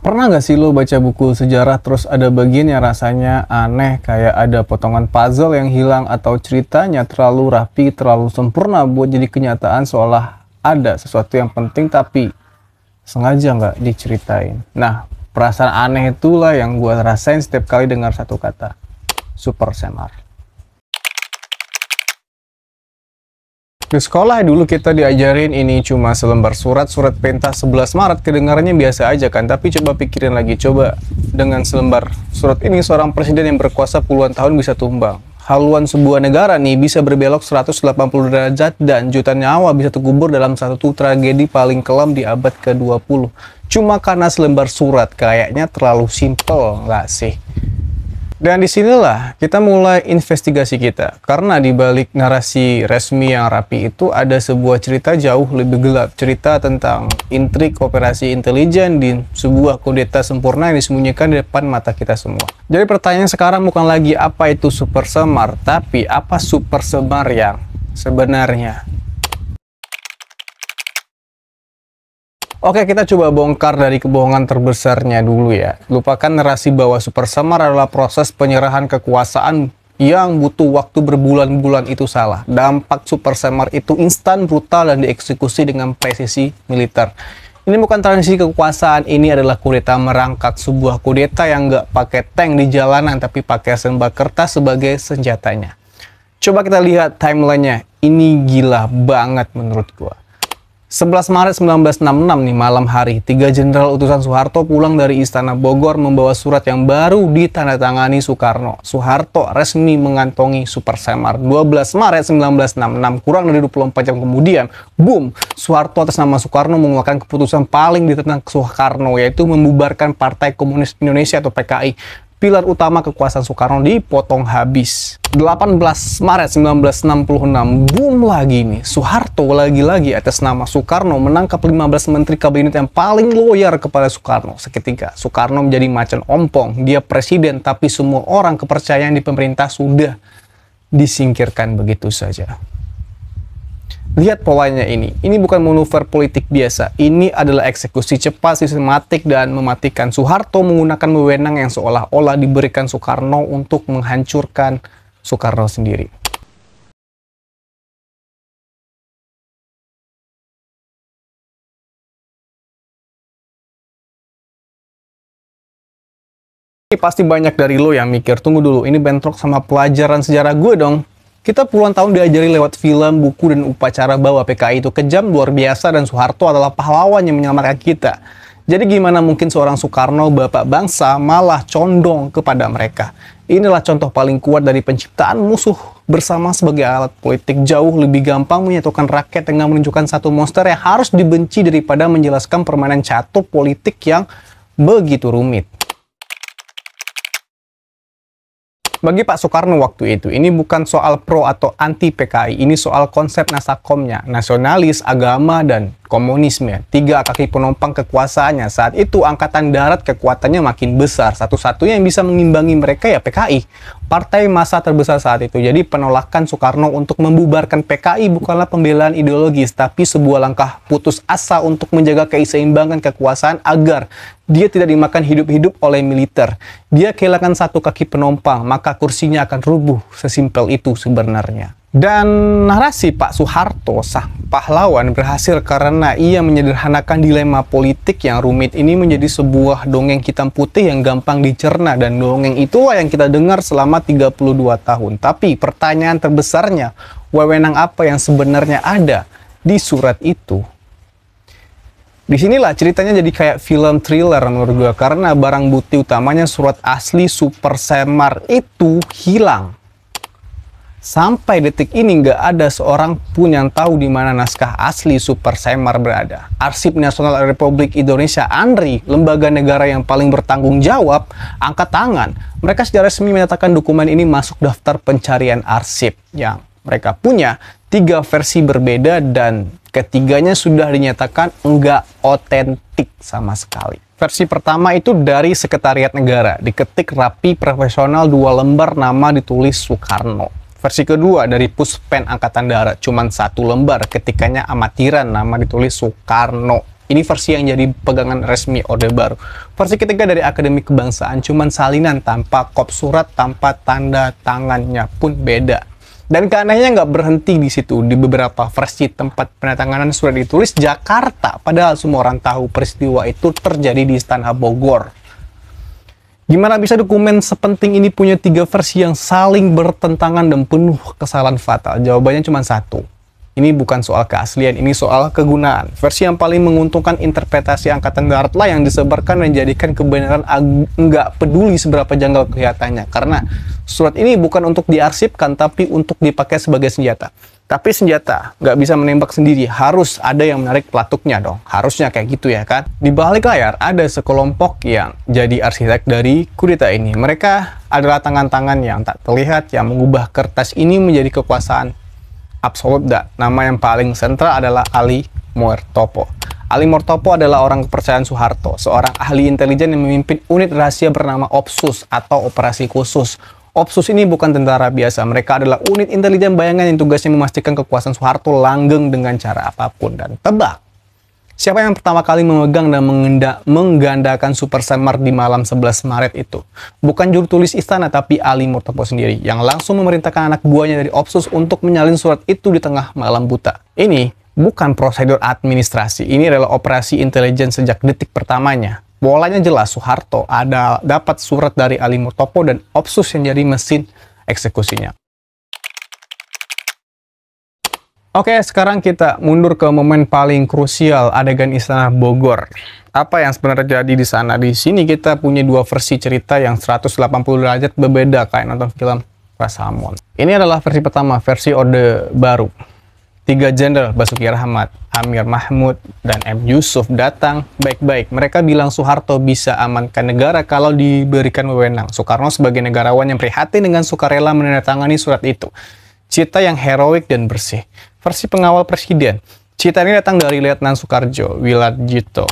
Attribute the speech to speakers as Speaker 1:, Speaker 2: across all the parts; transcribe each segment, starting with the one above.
Speaker 1: Pernah nggak sih lo baca buku sejarah terus ada bagian yang rasanya aneh, kayak ada potongan puzzle yang hilang atau ceritanya terlalu rapi, terlalu sempurna buat jadi kenyataan, seolah ada sesuatu yang penting tapi sengaja nggak diceritain. Nah, perasaan aneh itulah yang gue rasain setiap kali dengar satu kata, Super Semar. Di sekolah dulu kita diajarin ini cuma selembar surat pentas 11 Maret, kedengarannya biasa aja kan, tapi coba pikirin lagi, coba dengan selembar surat ini seorang presiden yang berkuasa puluhan tahun bisa tumbang. Haluan sebuah negara nih bisa berbelok 180 derajat dan jutaan nyawa bisa terkubur dalam satu tragedi paling kelam di abad ke-20. Cuma karena selembar surat, kayaknya terlalu simple nggak sih? Dan disinilah kita mulai investigasi kita, karena di balik narasi resmi yang rapi itu ada sebuah cerita jauh lebih gelap, cerita tentang intrik operasi intelijen di sebuah kudeta sempurna yang disembunyikan di depan mata kita semua. Jadi pertanyaan sekarang bukan lagi apa itu Super Semar, tapi apa Super Semar yang sebenarnya. Oke, kita coba bongkar dari kebohongan terbesarnya dulu ya. Lupakan narasi bahwa Super Semar adalah proses penyerahan kekuasaan yang butuh waktu berbulan-bulan, itu salah. Dampak Super Semar itu instan, brutal, dan dieksekusi dengan presisi militer. Ini bukan transisi kekuasaan, ini adalah kudeta merangkak, sebuah kudeta yang nggak pakai tank di jalanan, tapi pakai sembah kertas sebagai senjatanya. Coba kita lihat timelinenya, ini gila banget menurut gua. 11 Maret 1966 nih, malam hari, 3 jenderal utusan Soeharto pulang dari Istana Bogor membawa surat yang baru ditandatangani Soekarno. Soeharto resmi mengantongi Super Semar. 12 Maret 1966, kurang dari 24 jam kemudian, boom, Soeharto atas nama Soekarno mengeluarkan keputusan paling ditentang Soekarno, yaitu membubarkan Partai Komunis Indonesia atau PKI. Pilar utama kekuasaan Soekarno dipotong habis. 18 Maret 1966, boom lagi nih, Soeharto lagi-lagi atas nama Soekarno menangkap 15 menteri kabinet yang paling loyal kepada Soekarno. Seketika Soekarno menjadi macan ompong, dia presiden tapi semua orang kepercayaan di pemerintah sudah disingkirkan begitu saja. Lihat polanya ini bukan manuver politik biasa, ini adalah eksekusi cepat, sistematik, dan mematikan. Soeharto menggunakan wewenang yang seolah-olah diberikan Soekarno untuk menghancurkan Soekarno sendiri. Ini pasti banyak dari lo yang mikir, tunggu dulu, ini bentrok sama pelajaran sejarah gue dong. Kita puluhan tahun diajari lewat film, buku, dan upacara bahwa PKI itu kejam, luar biasa, dan Soeharto adalah pahlawan yang menyelamatkan kita. Jadi gimana mungkin seorang Soekarno, bapak bangsa, malah condong kepada mereka? Inilah contoh paling kuat dari penciptaan musuh bersama sebagai alat politik. Jauh lebih gampang menyatukan rakyat dengan menunjukkan satu monster yang harus dibenci daripada menjelaskan permainan catur politik yang begitu rumit. Bagi Pak Soekarno waktu itu, ini bukan soal pro atau anti PKI, ini soal konsep nasakomnya, nasionalis, agama, dan komunisme. 3 kaki penopang kekuasaannya. Saat itu Angkatan Darat kekuatannya makin besar. Satu-satunya yang bisa mengimbangi mereka ya PKI. Partai massa terbesar saat itu. Jadi penolakan Soekarno untuk membubarkan PKI bukanlah pembelaan ideologis, tapi sebuah langkah putus asa untuk menjaga keseimbangan kekuasaan agar dia tidak dimakan hidup-hidup oleh militer. Dia kehilangan satu kaki penopang, maka kursinya akan rubuh. Sesimpel itu sebenarnya. Dan narasi Pak Soeharto, sang pahlawan, berhasil karena ia menyederhanakan dilema politik yang rumit ini menjadi sebuah dongeng hitam putih yang gampang dicerna, dan dongeng itulah yang kita dengar selama 32 tahun. Tapi pertanyaan terbesarnya, wewenang apa yang sebenarnya ada di surat itu? Disinilah ceritanya jadi kayak film thriller menurut gue, karena barang bukti utamanya surat asli Super Semar itu hilang. Sampai detik ini nggak ada seorang pun yang tahu di mana naskah asli Super Semar berada. Arsip Nasional Republik Indonesia (ANRI), lembaga negara yang paling bertanggung jawab, angkat tangan. Mereka secara resmi menyatakan dokumen ini masuk daftar pencarian arsip yang mereka punya. 3 versi berbeda dan ketiganya sudah dinyatakan enggak otentik sama sekali. Versi pertama itu dari Sekretariat Negara, diketik rapi, profesional, 2 lembar, nama ditulis Soekarno. Versi kedua dari Puspen Angkatan Darat, cuman 1 lembar, ketikannya amatiran, nama ditulis Soekarno. Ini versi yang jadi pegangan resmi Orde Baru. Versi ketiga dari Akademi Kebangsaan cuman salinan tanpa kop surat, tanpa tanda tangannya pun beda. Dan keanehannya nggak berhenti di situ. Di beberapa versi tempat penandatanganan sudah ditulis Jakarta, padahal semua orang tahu peristiwa itu terjadi di Istana Bogor. Gimana bisa dokumen sepenting ini punya 3 versi yang saling bertentangan dan penuh kesalahan fatal? Jawabannya cuma satu. Ini bukan soal keaslian, ini soal kegunaan. Versi yang paling menguntungkan interpretasi Angkatan Darat lah yang disebarkan dan jadikan kebenaran nggak peduli seberapa janggal kelihatannya. Karena surat ini bukan untuk diarsipkan, tapi untuk dipakai sebagai senjata. Tapi senjata nggak bisa menembak sendiri, harus ada yang menarik pelatuknya dong. Harusnya kayak gitu ya kan? Di balik layar ada sekelompok yang jadi arsitek dari kudeta ini. Mereka adalah tangan-tangan yang tak terlihat yang mengubah kertas ini menjadi kekuasaan absolut. Nama yang paling sentral adalah Ali Muertopo. Ali Muertopo adalah orang kepercayaan Soeharto, seorang ahli intelijen yang memimpin unit rahasia bernama Opsus atau Operasi Khusus. Opsus ini bukan tentara biasa, mereka adalah unit intelijen bayangan yang tugasnya memastikan kekuasaan Soeharto langgeng dengan cara apapun. Dan tebak, siapa yang pertama kali memegang dan menggandakan Super Semar di malam 11 Maret itu? Bukan juru tulis istana, tapi Ali Muertopo sendiri, yang langsung memerintahkan anak buahnya dari Opsus untuk menyalin surat itu di tengah malam buta. Ini bukan prosedur administrasi, ini adalah operasi intelijen sejak detik pertamanya. Polanya jelas, Soeharto dapat surat dari Ali Muertopo dan Opsus yang jadi mesin eksekusinya. Oke, sekarang kita mundur ke momen paling krusial, adegan Istana Bogor. Apa yang sebenarnya terjadi di sana? Di sini kita punya 2 versi cerita yang 180 derajat berbeda, kayak nonton film Rasamon. Ini adalah versi pertama, versi Orde Baru. 3 jenderal, Basuki Rahmat, Amir Mahmud, dan M. Yusuf datang baik-baik. Mereka bilang Soeharto bisa amankan negara kalau diberikan wewenang. Soekarno sebagai negarawan yang prihatin dengan sukarela menandatangani surat itu. Cita yang heroik dan bersih. Versi pengawal presiden. Cita ini datang dari Letnan Soekarjo, Wiladjito,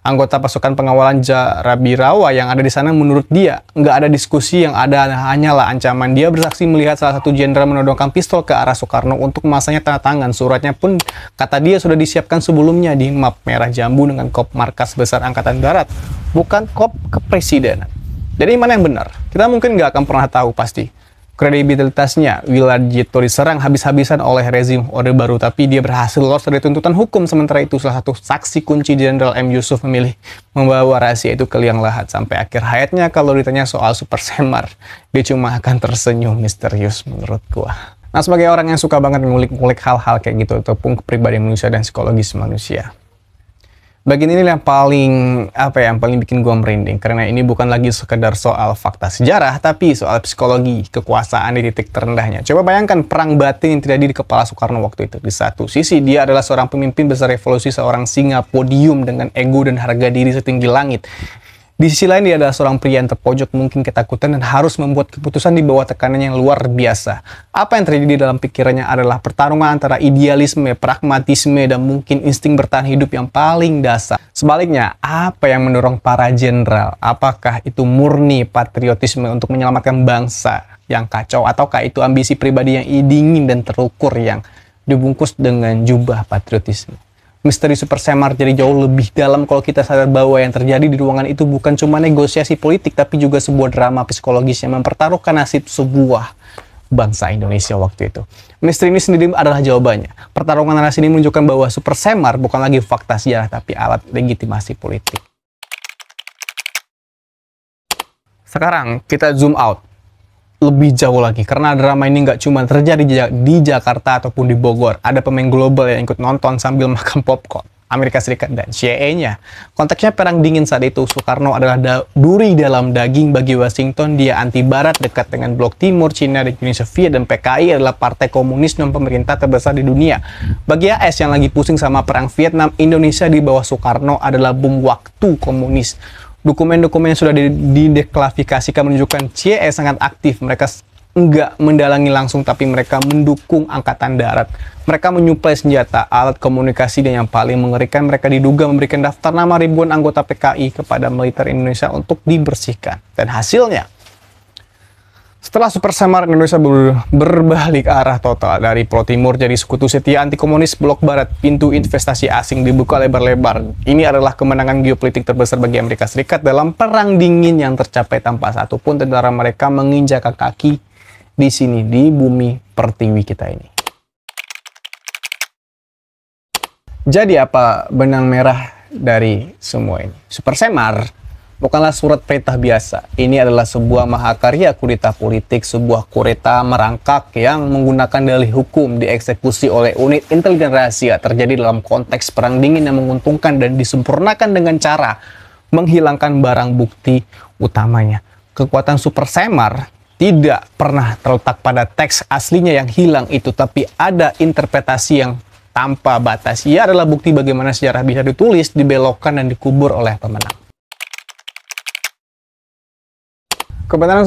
Speaker 1: anggota pasukan pengawalan Jarabirawa yang ada di sana. Menurut dia, nggak ada diskusi, yang ada hanyalah ancaman. Dia bersaksi melihat salah satu jenderal menodongkan pistol ke arah Soekarno untuk memasangnya tanda tangan. Suratnya pun, kata dia, sudah disiapkan sebelumnya di map merah jambu dengan kop markas besar Angkatan Darat, bukan kop kepresidenan. Jadi mana yang benar? Kita mungkin nggak akan pernah tahu pasti. Kredibilitasnya, Wiladjito diserang habis-habisan oleh rezim Orde Baru, tapi dia berhasil lolos dari tuntutan hukum. Sementara itu, salah satu saksi kunci Jenderal M. Yusuf memilih membawa rahasia itu ke liang lahat. Sampai akhir hayatnya, kalau ditanya soal Super Semar, dia cuma akan tersenyum misterius menurut gua. Nah, sebagai orang yang suka banget ngulik-ngulik hal-hal kayak gitu, ataupun kepribadian manusia dan psikologis manusia, bagian ini yang paling yang paling bikin gua merinding, karena ini bukan lagi sekedar soal fakta sejarah, tapi soal psikologi kekuasaan di titik terendahnya. Coba bayangkan perang batin yang terjadi di kepala Soekarno waktu itu. Di satu sisi dia adalah seorang pemimpin besar revolusi, seorang singa podium dengan ego dan harga diri setinggi langit. Di sisi lain dia adalah seorang pria yang terpojok, mungkin ketakutan, dan harus membuat keputusan di bawah tekanan yang luar biasa. Apa yang terjadi dalam pikirannya adalah pertarungan antara idealisme, pragmatisme, dan mungkin insting bertahan hidup yang paling dasar. Sebaliknya, apa yang mendorong para jenderal? Apakah itu murni patriotisme untuk menyelamatkan bangsa yang kacau, ataukah itu ambisi pribadi yang dingin dan terukur yang dibungkus dengan jubah patriotisme? Misteri Super Semar jadi jauh lebih dalam kalau kita sadar bahwa yang terjadi di ruangan itu bukan cuma negosiasi politik, tapi juga sebuah drama psikologis yang mempertaruhkan nasib sebuah bangsa Indonesia waktu itu. Misteri ini sendiri adalah jawabannya. Pertarungan narasi ini menunjukkan bahwa Super Semar bukan lagi fakta sejarah, tapi alat legitimasi politik. Sekarang kita zoom out lebih jauh lagi, karena drama ini nggak cuma terjadi di Jakarta ataupun di Bogor. Ada pemain global yang ikut nonton sambil makan popcorn, Amerika Serikat dan CIA-nya. Konteksnya perang dingin saat itu. Soekarno adalah duri dalam daging bagi Washington. Dia anti barat, dekat dengan blok timur, Cina dan Uni Soviet, dan PKI adalah partai komunis non pemerintah terbesar di dunia. Bagi AS yang lagi pusing sama perang Vietnam, Indonesia di bawah Soekarno adalah bom waktu komunis. Dokumen-dokumen yang sudah dideklasifikasikan menunjukkan CIA sangat aktif. Mereka enggak mendalangi langsung, tapi mereka mendukung Angkatan Darat. Mereka menyuplai senjata, alat komunikasi, dan yang paling mengerikan, mereka diduga memberikan daftar nama ribuan anggota PKI kepada militer Indonesia untuk dibersihkan. Dan hasilnya, Setelah Super Semar, Indonesia berbalik arah total dari Pro Timur jadi sekutu setia anti komunis blok barat. Pintu investasi asing dibuka lebar-lebar. Ini adalah kemenangan geopolitik terbesar bagi Amerika Serikat dalam perang dingin yang tercapai tanpa satupun tentara mereka menginjak kaki di sini, di bumi pertiwi kita ini. Jadi apa benang merah dari semua ini? Super Semar bukanlah surat perintah biasa. Ini adalah sebuah mahakarya kudeta politik, sebuah kudeta merangkak yang menggunakan dalih hukum dieksekusi oleh unit intelijen rahasia terjadi dalam konteks perang dingin yang menguntungkan dan disempurnakan dengan cara menghilangkan barang bukti utamanya. Kekuatan Super Semar tidak pernah terletak pada teks aslinya yang hilang itu, tapi ada interpretasi yang tanpa batas. Ia adalah bukti bagaimana sejarah bisa ditulis, dibelokkan, dan dikubur oleh pemenang. Kebenaran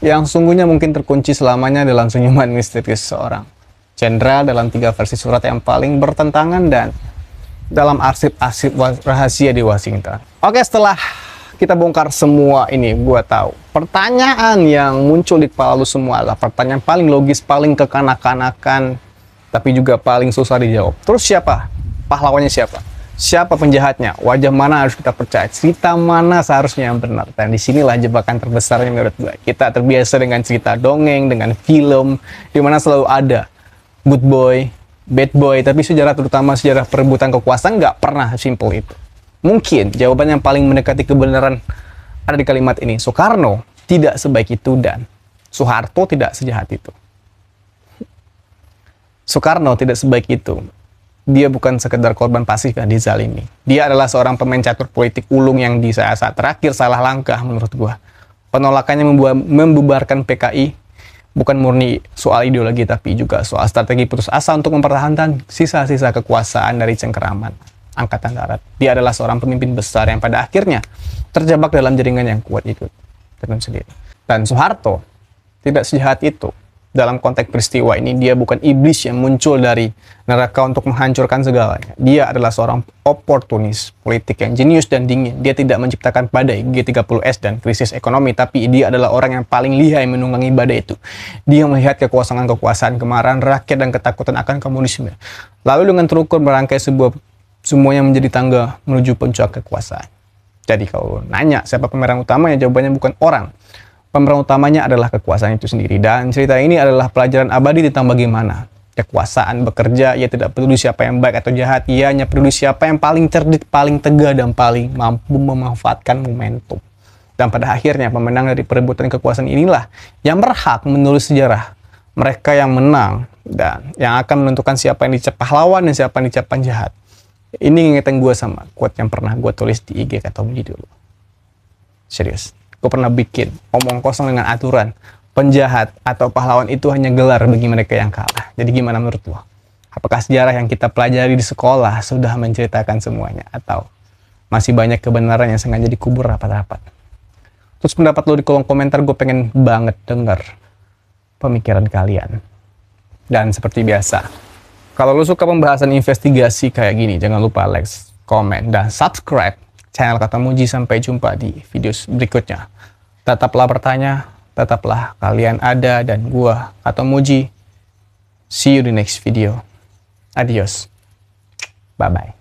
Speaker 1: yang sesungguhnya mungkin terkunci selamanya dalam senyuman misterius seorang jenderal dalam 3 versi surat yang paling bertentangan dan dalam arsip-arsip rahasia di Washington. Oke, setelah kita bongkar semua ini, gua tahu pertanyaan yang muncul di kepala lu semua adalah pertanyaan paling logis, paling kekanak-kanakan, tapi juga paling susah dijawab. Terus siapa? Pahlawannya siapa? Siapa penjahatnya? Wajah mana harus kita percaya? Cerita mana seharusnya yang benar? Dan disinilah jebakan terbesarnya menurut gue. Kita terbiasa dengan cerita dongeng, dengan film, di mana selalu ada good boy, bad boy, tapi sejarah, terutama sejarah perebutan kekuasaan, nggak pernah simpel itu. Mungkin jawaban yang paling mendekati kebenaran ada di kalimat ini. Soekarno tidak sebaik itu dan Soeharto tidak sejahat itu. Soekarno tidak sebaik itu. Dia bukan sekedar korban pasif yang dizalimi. Dia adalah seorang pemain catur politik ulung yang di saat-saat terakhir salah langkah menurut gua. Penolakannya membubarkan PKI bukan murni soal ideologi, tapi juga soal strategi putus asa untuk mempertahankan sisa-sisa kekuasaan dari cengkeraman Angkatan Darat. Dia adalah seorang pemimpin besar yang pada akhirnya terjebak dalam jaringan yang kuat itu sendiri. Dan Soeharto tidak sejahat itu. Dalam konteks peristiwa ini, dia bukan iblis yang muncul dari neraka untuk menghancurkan segalanya. Dia adalah seorang oportunis politik yang jenius dan dingin. Dia tidak menciptakan badai G30S dan krisis ekonomi, tapi dia adalah orang yang paling lihai menunggangi badai itu. Dia melihat kekuasaan, kemarahan rakyat, dan ketakutan akan komunisme. Lalu dengan terukur merangkai semuanya menjadi tangga menuju puncak kekuasaan. Jadi kalau nanya siapa pemeran utamanya, jawabannya bukan orang. Pemeran utamanya adalah kekuasaan itu sendiri. Dan cerita ini adalah pelajaran abadi tentang bagaimana kekuasaan bekerja. Ia tidak peduli siapa yang baik atau jahat. Ia hanya peduli siapa yang paling cerdik, paling tegar, dan paling mampu memanfaatkan momentum. Dan pada akhirnya pemenang dari perebutan kekuasaan inilah yang berhak menulis sejarah. Mereka yang menang dan yang akan menentukan siapa yang dicap pahlawan dan siapa yang dicap penjahat. Ini ngingetin gue sama quote yang pernah gue tulis di IG kata Muji dulu. Serius. Gue pernah bikin omong kosong dengan aturan. Penjahat atau pahlawan itu hanya gelar bagi mereka yang kalah. Jadi gimana menurut lo? Apakah sejarah yang kita pelajari di sekolah sudah menceritakan semuanya? Atau masih banyak kebenaran yang sengaja dikubur rapat-rapat? Terus pendapat lo di kolom komentar, gue pengen banget denger pemikiran kalian. Dan seperti biasa, kalau lo suka pembahasan investigasi kayak gini, jangan lupa like, komen, dan subscribe channel Kata Muji. Sampai jumpa di video berikutnya. Tetaplah bertanya, tetaplah kalian ada, dan gua Kata Muji. See you di next video. Adios. Bye-bye.